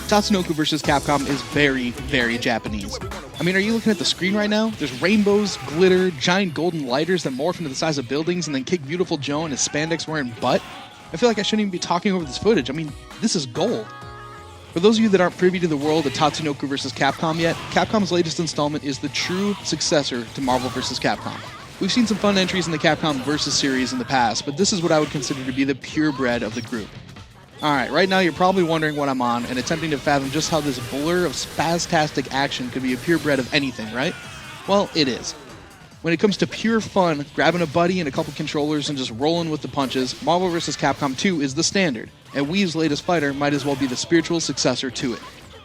Tatsunoko vs. Capcom is very, very Japanese. I mean, are you looking at the screen right now? There's rainbows, glitter, giant golden lighters that morph into the size of buildings and then kick Beautiful Joe in his spandex wearing butt. I feel like I shouldn't even be talking over this footage. I mean, this is gold. For those of you that aren't privy to the world of Tatsunoko vs. Capcom yet, Capcom's latest installment is the true successor to Marvel vs. Capcom. We've seen some fun entries in the Capcom vs. series in the past, but this is what I would consider to be the purebred of the group. Alright, right now you're probably wondering what I'm on and attempting to fathom just how this blur of spastastic action could be a purebred of anything, right? Well, it is. When it comes to pure fun, grabbing a buddy and a couple controllers and just rolling with the punches, Marvel vs. Capcom 2 is the standard, and Wii's latest fighter might as well be the spiritual successor to it.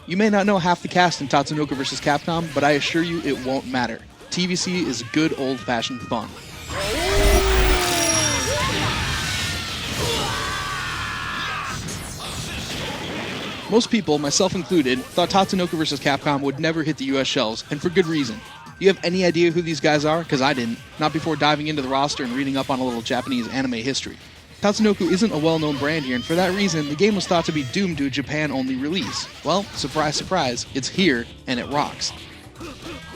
You may not know half the cast in Tatsunoko vs. Capcom, but I assure you it won't matter. TVC is good old-fashioned fun. Most people, myself included, thought Tatsunoko vs. Capcom would never hit the US shelves, and for good reason. Do you have any idea who these guys are? Because I didn't, not before diving into the roster and reading up on a little Japanese anime history. Tatsunoko isn't a well-known brand here, and for that reason, the game was thought to be doomed to a Japan-only release. Well, surprise, surprise, it's here, and it rocks.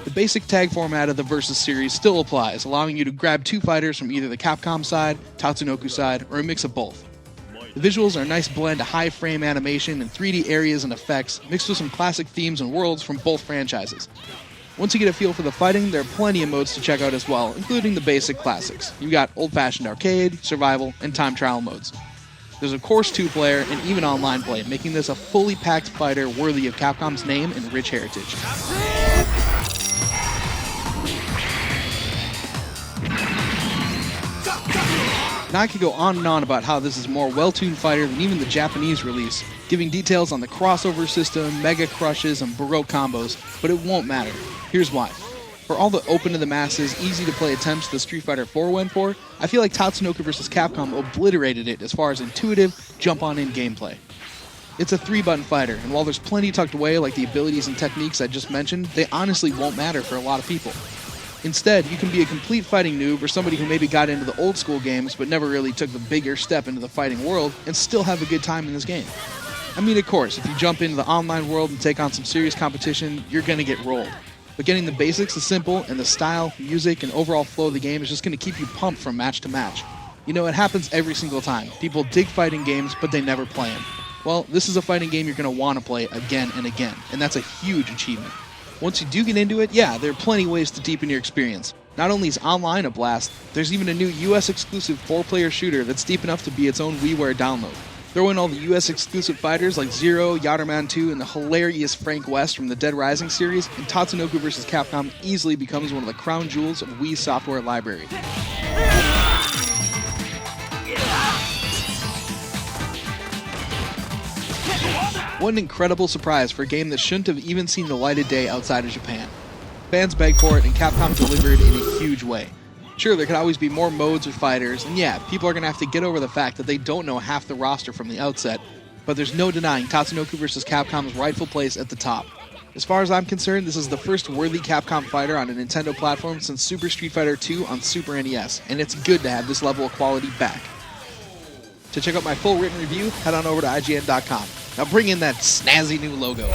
The basic tag format of the Versus series still applies, allowing you to grab two fighters from either the Capcom side, Tatsunoko side, or a mix of both. The visuals are a nice blend of high frame animation and 3D areas and effects, mixed with some classic themes and worlds from both franchises. Once you get a feel for the fighting, there are plenty of modes to check out as well, including the basic classics. You've got old-fashioned arcade, survival, and time trial modes. There's of course 2-player and even online play, making this a fully packed fighter worthy of Capcom's name and rich heritage. Now I could go on and on about how this is a more well-tuned fighter than even the Japanese release, giving details on the crossover system, mega crushes, and baroque combos, but it won't matter. Here's why. For all the open to the masses, easy-to-play attempts the Street Fighter IV went for, I feel like Tatsunoko vs. Capcom obliterated it as far as intuitive, jump-on-in gameplay. It's a 3-button fighter, and while there's plenty tucked away like the abilities and techniques I just mentioned, they honestly won't matter for a lot of people. Instead, you can be a complete fighting noob or somebody who maybe got into the old school games but never really took the bigger step into the fighting world and still have a good time in this game. I mean, of course, if you jump into the online world and take on some serious competition, you're going to get rolled. But getting the basics is simple, and the style, music, and overall flow of the game is just going to keep you pumped from match to match. You know, it happens every single time. People dig fighting games, but they never play them. Well, this is a fighting game you're going to want to play again and again, and that's a huge achievement. Once you do get into it, yeah, there are plenty of ways to deepen your experience. Not only is online a blast, there's even a new US exclusive 4-player shooter that's deep enough to be its own WiiWare download. Throw in all the US exclusive fighters like Zero, Yatterman 2, and the hilarious Frank West from the Dead Rising series, and Tatsunoko vs. Capcom easily becomes one of the crown jewels of Wii's software library. What an incredible surprise for a game that shouldn't have even seen the light of day outside of Japan. Fans begged for it, and Capcom delivered in a huge way. Sure, there could always be more modes or fighters, and yeah, people are going to have to get over the fact that they don't know half the roster from the outset, but there's no denying Tatsunoko vs. Capcom's rightful place at the top. As far as I'm concerned, this is the first worthy Capcom fighter on a Nintendo platform since Super Street Fighter II on Super NES, and it's good to have this level of quality back. To check out my full written review, head on over to IGN.com. Now bring in that snazzy new logo.